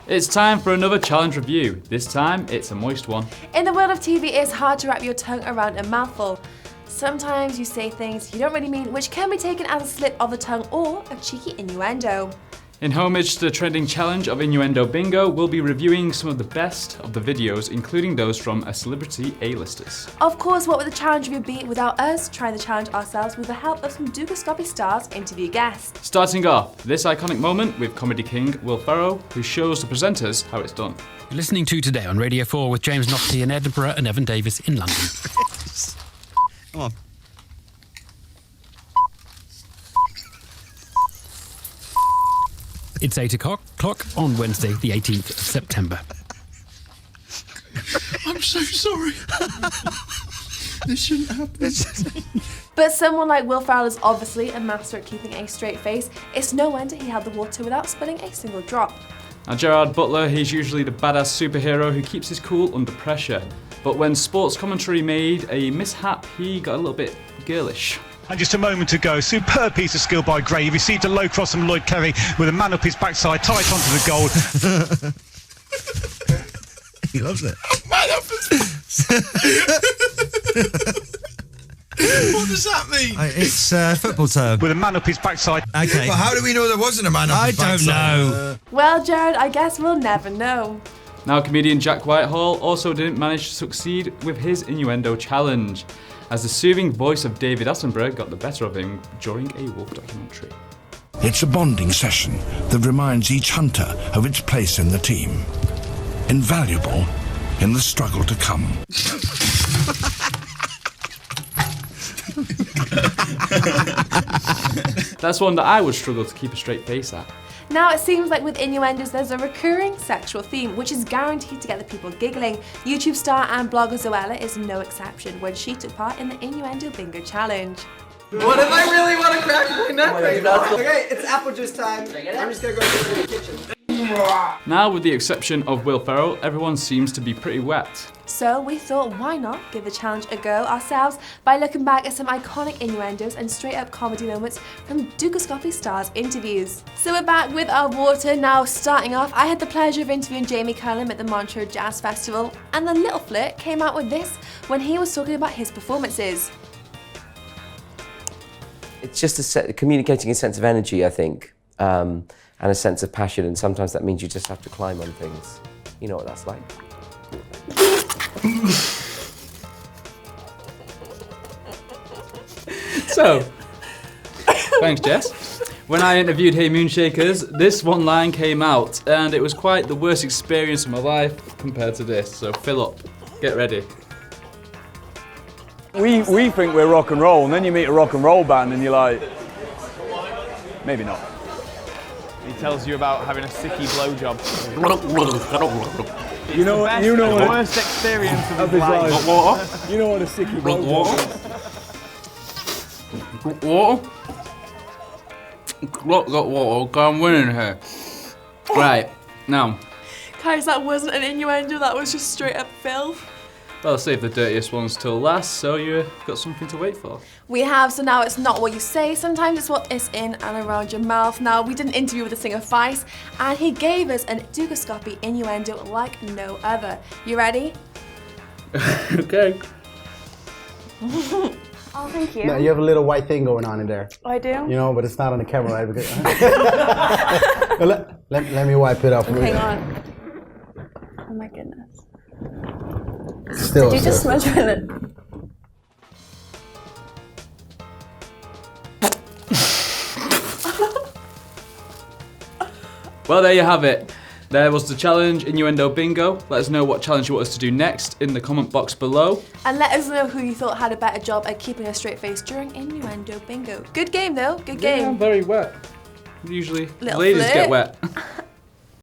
It's time for another challenge review. This time, it's a moist one. In the world of TV, it's hard to wrap your tongue around a mouthful. Sometimes you say things you don't really mean, which can be taken as a slip of the tongue or a cheeky innuendo. In homage to the trending challenge of Innuendo Bingo, we'll be reviewing some of the best of the videos, including those from a celebrity A-listers. Of course, what would the challenge review be without us trying the challenge ourselves with the help of some Dukascopy stars interview guests? Starting off, this iconic moment with comedy king Will Ferrell, who shows the presenters how it's done. You're listening to Today on Radio 4 with James Nofty in Edinburgh and Evan Davis in London. Come on. It's 8 o'clock on Wednesday, the 18th of September. I'm so sorry. This shouldn't happen. But someone like Will Ferrell is obviously a master at keeping a straight face. It's no wonder he held the water without spilling a single drop. Now Gerard Butler, he's usually the badass superhero who keeps his cool under pressure. But when sports commentary made a mishap, he got a little bit girlish. And just a moment ago, superb piece of skill by Gray. He received a low cross from Lloyd Kerry with a man up his backside, tight onto the goal. He loves it. Man up What does that mean? It's football term. With a man up his backside. Okay. Well, how do we know there wasn't a man up his I don't know. Well, Jared, I guess we'll never know. Now comedian Jack Whitehall also didn't manage to succeed with his innuendo challenge, as the soothing voice of David Attenborough got the better of him during a wolf documentary. It's a bonding session that reminds each hunter of its place in the team. Invaluable in the struggle to come. That's one that I would struggle to keep a straight face at. Now, it seems like with innuendos, there's a recurring sexual theme, which is guaranteed to get the people giggling. YouTube star and blogger Zoella is no exception when she took part in the Innuendo Bingo Challenge. What if I really want to crack my neck right now? Okay, it's apple juice time. I'm just gonna go to the kitchen. Now, with the exception of Will Ferrell, everyone seems to be pretty wet. So we thought, why not give the challenge a go ourselves by looking back at some iconic innuendos and straight up comedy moments from Dukascopy stars interviews. So we're back with our water. Now starting off, I had the pleasure of interviewing Jamie Cullum at the Montreux Jazz Festival, and the little flirt came out with this when he was talking about his performances. It's just communicating a sense of energy, I think, and a sense of passion, and sometimes that means you just have to climb on things. You know what that's like. So, thanks Jess. When I interviewed Hey Moonshakers, this one line came out, and it was quite the worst experience of my life compared to this, so fill up, get ready. We think we're rock and roll, and then you meet a rock and roll band and you're like, maybe not. He tells you about having a sicky blowjob. You know what the worst experience of his life. You know what a sicky blowjob is. Water? Got water, I'm winning here. Right, now. Guys, that wasn't an innuendo, that was just straight up filth. Well, I'll save the dirtiest ones till last, so you've got something to wait for. We have, so now it's not what you say, sometimes it's what is in and around your mouth. Now, we did an interview with the singer Vice, and he gave us a Dukascopy innuendo like no other. You ready? Okay. Oh, thank you. No, you have a little white thing going on in there. I do? You know, but it's not on the camera, right? Because let me wipe it up. Hang on. Oh my goodness. Still, did you just smudge on it? Well, there you have it. There was the challenge, Innuendo Bingo. Let us know what challenge you want us to do next in the comment box below. And let us know who you thought had a better job at keeping a straight face during Innuendo Bingo. Good game though, good game. Yeah, I'm very wet. Usually Little ladies flirt. get wet.